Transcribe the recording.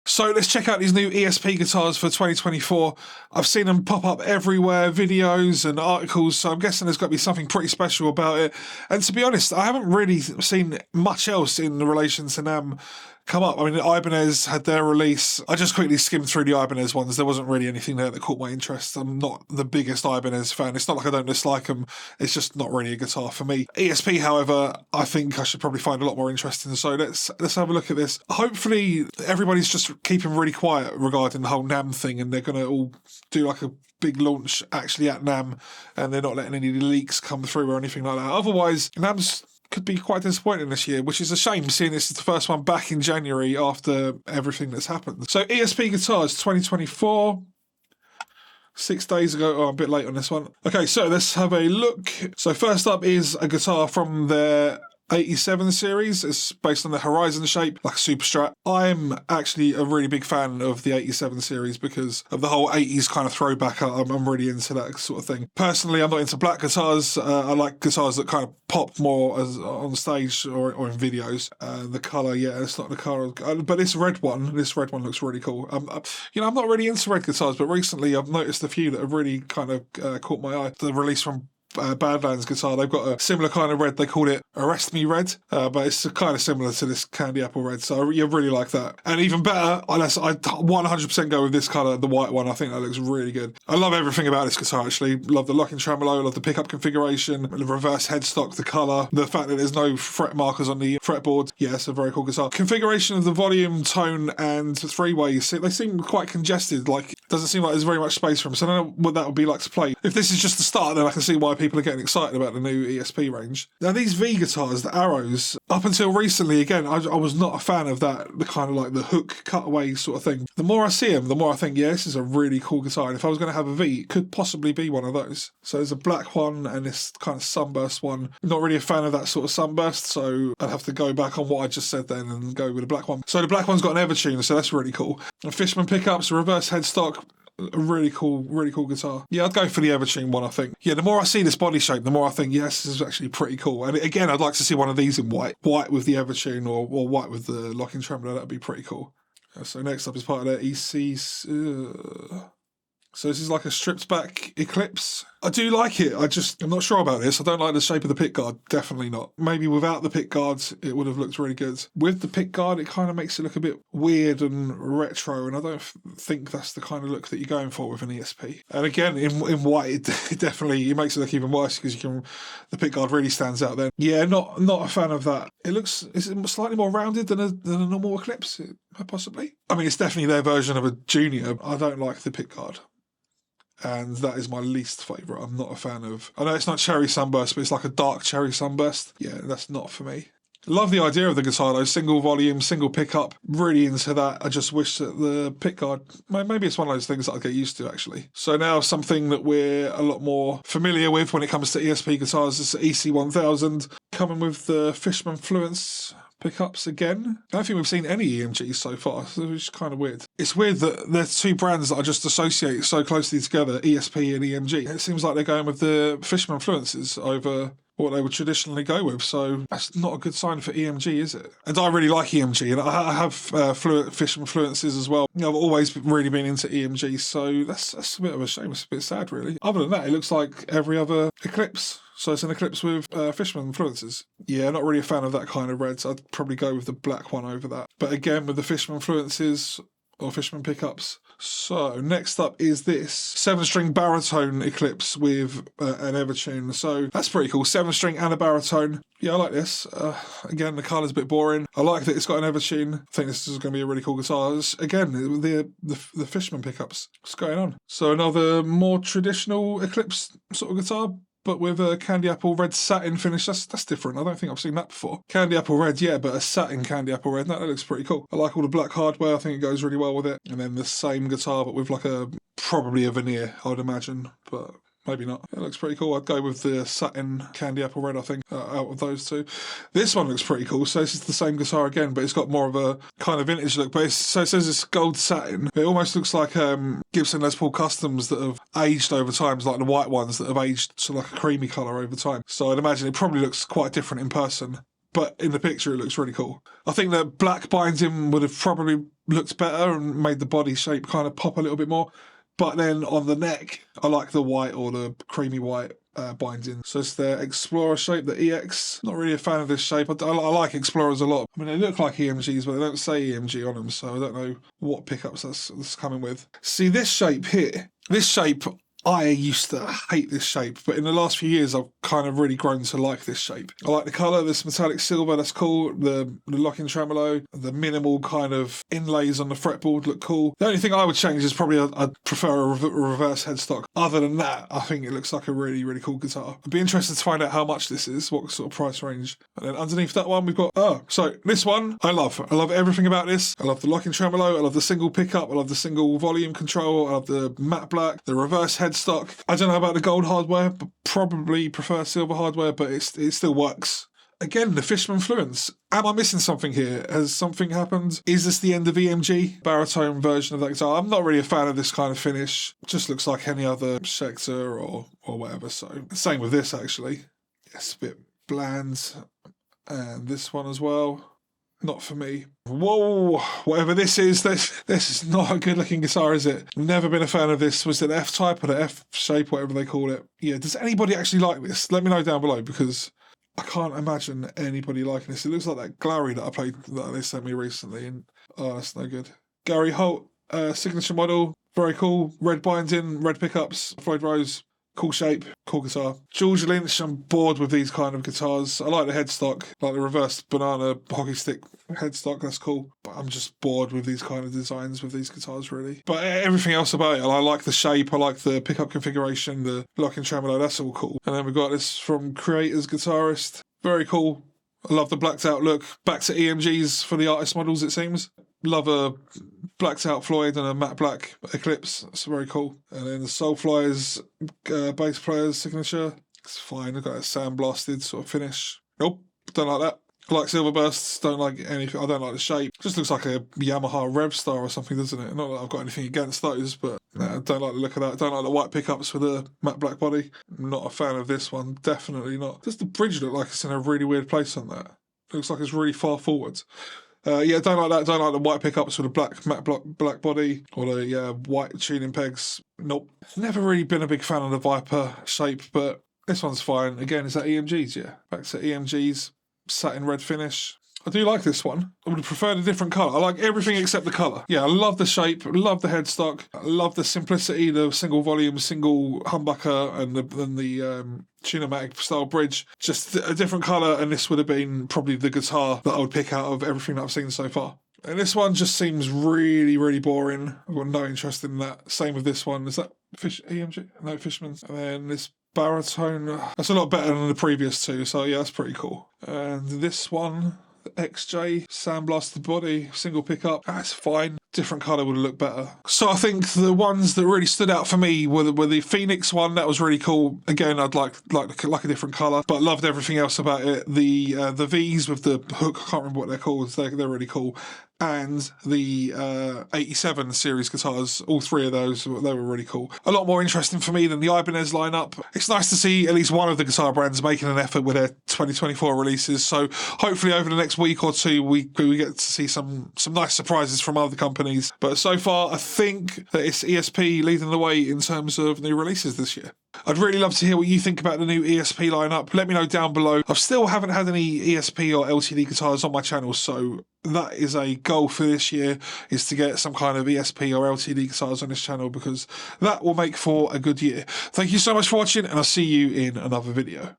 So let's check out these new ESP guitars for 2024. I've seen them pop up everywhere, videos and articles, so I'm guessing there's got to be something pretty special about it. And to be honest, I haven't really seen much else in relation to NAMM come up. I mean, Ibanez had their release. I just quickly skimmed through the Ibanez ones. There wasn't really anything there that caught my interest. I'm not the biggest Ibanez fan. It's not like I don't dislike them. It's just not really a guitar for me. ESP, however, I think I should probably find a lot more interesting. So let's have a look at this. Hopefully everybody's just keeping really quiet regarding the whole NAMM thing, and they're going to all do like a big launch actually at NAMM, and they're not letting any leaks come through or anything like that. Otherwise, NAMM's could be quite disappointing this year, which is a shame, seeing this is the first one back in January after everything that's happened. So ESP Guitars 2024, 6 days ago. Oh, I'm a bit late on this one. Okay, so let's have a look. So first up is a guitar from their 87 series. It's based on the Horizon shape, like a Super Strat. I'm actually a really big fan of the 87 series because of the whole 80s kind of throwback. I'm really into that sort of thing. Personally, I'm not into black guitars. I like guitars that kind of pop more as on stage or in videos. The colour, yeah, it's not the colour. But this red one looks really cool. I'm not really into red guitars, but recently I've noticed a few that have really kind of caught my eye. The release from Badlands guitar, they've got a similar kind of red. They called it Arrest Me Red, but it's kind of similar to this Candy Apple Red, so you really like that. And even better, unless I 100% go with this colour, the white one. I think that looks really good. I love everything about this guitar, actually. Love the locking tremolo, love the pickup configuration, the reverse headstock, the colour, the fact that there's no fret markers on the fretboard. Yeah, it's a very cool guitar. Configuration of the volume, tone, and three-ways, they seem quite congested. Like, it doesn't seem like there's very much space for them, so I don't know what that would be like to play. If this is just the start, then I can see why people are getting excited about the new ESP range. Now, these V guitars, the Arrows, up until recently, again, I was not a fan of that, the kind of like the hook cutaway sort of thing. The more I see them, the more I think, yeah, this is a really cool guitar, and if I was going to have a V, it could possibly be one of those. So there's a black one and this kind of sunburst one. Not really a fan of that sort of sunburst, so I'd have to go back on what I just said then and go with the black one. So the black one's got an Evertune, so that's really cool. And Fishman pickups, reverse headstock, a really cool guitar. Yeah, I'd go for the Evertune one, I think. Yeah, the more I see this body shape, the more I think, yes, this is actually pretty cool. And again, I'd like to see one of these in white. White with the Evertune or white with the locking tremolo, that'd be pretty cool. So next up is part of their EC... So this is like a stripped back Eclipse. I do like it. I'm not sure about this. I don't like the shape of the pick guard. Definitely not. Maybe without the pick guards, it would have looked really good. With the pick guard, it kind of makes it look a bit weird and retro, and I don't think that's the kind of look that you're going for with an ESP. And again, in white, it definitely makes it look even worse because the pick guard really stands out then. Yeah, not a fan of that. Is it slightly more rounded than a normal Eclipse, possibly? I mean, it's definitely their version of a Junior. I don't like the pick guard, and that is my least favourite. I'm not a fan of... I know it's not cherry sunburst, but it's like a dark cherry sunburst. Yeah, that's not for me. Love the idea of the guitar though. Single volume, single pickup. Really into that. I just wish that the pickguard... Maybe it's one of those things that I'll get used to, actually. So now something that we're a lot more familiar with when it comes to ESP guitars is the EC1000. Coming with the Fishman Fluence pickups again. I don't think we've seen any EMGs so far, which is kind of weird. It's weird that there's two brands that I just associate so closely together, ESP and EMG. It seems like they're going with the Fishman Fluences over what they would traditionally go with, so that's not a good sign for EMG, is it? And I really like EMG, and I have Fishman Fluences as well. I've always really been into EMG, so that's a bit of a shame. It's a bit sad, really. Other than that, it looks like every other Eclipse. So it's an Eclipse with Fishman Fluences. Yeah, not really a fan of that kind of red, so I'd probably go with the black one over that. But again, with the Fishman Fluences or Fishman pickups. So next up is this 7-string baritone Eclipse with an Evertune. So that's pretty cool. 7-string and a baritone. Yeah, I like this. Again, the colour's a bit boring. I like that it's got an Evertune. I think this is going to be a really cool guitar. Again, the Fishman pickups. What's going on? So another more traditional Eclipse sort of guitar, but with a candy apple red satin finish. That's different. I don't think I've seen that before. Candy apple red, yeah, but a satin candy apple red. That looks pretty cool. I like all the black hardware. I think it goes really well with it. And then the same guitar, but with like probably a veneer, I would imagine, but maybe not. It looks pretty cool. I'd go with the satin candy apple red, I think, out of those two. This one looks pretty cool. So this is the same guitar again, but it's got more of a kind of vintage look. But so it says it's gold satin. It almost looks like Gibson Les Paul Customs that have aged over time, like the white ones that have aged to like a creamy colour over time. So I'd imagine it probably looks quite different in person. But in the picture, it looks really cool. I think that black binding would have probably looked better and made the body shape kind of pop a little bit more. But then on the neck, I like the white or the creamy white binding. So it's the Explorer shape, the EX. Not really a fan of this shape. I like Explorers a lot. I mean, they look like EMGs, but they don't say EMG on them, so I don't know what pickups that's coming with. See, this shape here, this shape, I used to hate this shape, but in the last few years, I've kind of really grown to like this shape. I like the colour, this metallic silver, that's cool. The locking tremolo, the minimal kind of inlays on the fretboard look cool. The only thing I would change is probably I'd prefer a reverse headstock. Other than that, I think it looks like a really, really cool guitar. I'd be interested to find out how much this is, what sort of price range. And then underneath that one, we've got, so this one, I love. I love everything about this. I love the locking tremolo, I love the single pickup, I love the single volume control, I love the matte black, the reverse headstock. I don't know about the gold hardware, but probably prefer silver hardware, but it still works. Again, the Fishman Fluence. Am I missing something here? Has something happened? Is this the end of EMG? Baritone version of that guitar. I'm not really a fan of this kind of finish. It just looks like any other Schecter or whatever. So same with this actually. It's a bit bland. And this one as well. Not for me. Whoa, whatever this is is not a good looking guitar, is it? Never been a fan of this. Was it the F-type or the F-shape, whatever they call it? Yeah, does anybody actually like this? Let me know down below, because I can't imagine anybody liking this. It looks like that Glary that I played, that they sent me recently, and oh, that's no good. Gary Holt, signature model, very cool. Red binding, red pickups, Floyd Rose. Cool shape, cool guitar. George Lynch, I'm bored with these kind of guitars. I like the headstock, like the reverse banana hockey stick headstock, that's cool. But I'm just bored with these kind of designs with these guitars, really. But everything else about it, I like the shape, I like the pickup configuration, the locking tremolo, that's all cool. And then we've got this from Creator's Guitarist. Very cool. I love the blacked out look. Back to EMGs for the artist models, it seems. Love a blacked out Floyd and a matte black Eclipse. That's very cool. And then the Soulfly's bass player's signature. It's fine. I've got a sandblasted sort of finish. Nope, don't like that. I like silver bursts. Don't like anything. I don't like the shape. Just looks like a Yamaha Revstar or something, doesn't it? Not that I've got anything against those, but I don't like the look of that. Don't like the white pickups with the matte black body. I'm not a fan of this one. Definitely not. Does the bridge look like it's in a really weird place on that? Looks like it's really far forward. Yeah, don't like that. Don't like the white pickups with the black matte black body or the white tuning pegs. Nope. Never really been a big fan of the Viper shape, but this one's fine. Again, is that EMGs? Yeah, back to EMGs. Satin red finish. I do like this one. I would have preferred a different colour. I like everything except the colour. Yeah, I love the shape, love the headstock, I love the simplicity, the single volume, single humbucker, and the Tunematic style bridge. Just a different colour, and this would have been probably the guitar that I would pick out of everything that I've seen so far. And this one just seems really, really boring. I've got no interest in that. Same with this one. Is that EMG? No, Fishman's. And then this Baritone. That's a lot better than the previous two, so yeah, that's pretty cool. And this one, the XJ, sandblasted body, single pickup. That's fine. Different colour would have looked better. So I think the ones that really stood out for me were the Phoenix one. That was really cool. Again, I'd like a different colour, but loved everything else about it. The V's with the hook, I can't remember what they're called. They're really cool. And the 87 series guitars, all three of those, they were really cool. A lot more interesting for me than the Ibanez lineup. It's nice to see at least one of the guitar brands making an effort with their 2024 releases. So hopefully over the next week or two, we get to see some nice surprises from other companies. But so far, I think that it's ESP leading the way in terms of new releases this year. I'd really love to hear what you think about the new ESP lineup. Let me know down below. I still haven't had any ESP or LTD guitars on my channel, so that is a goal for this year, is to get some kind of ESP or LTD guitars on this channel, because that will make for a good year. Thank you so much for watching, and I'll see you in another video.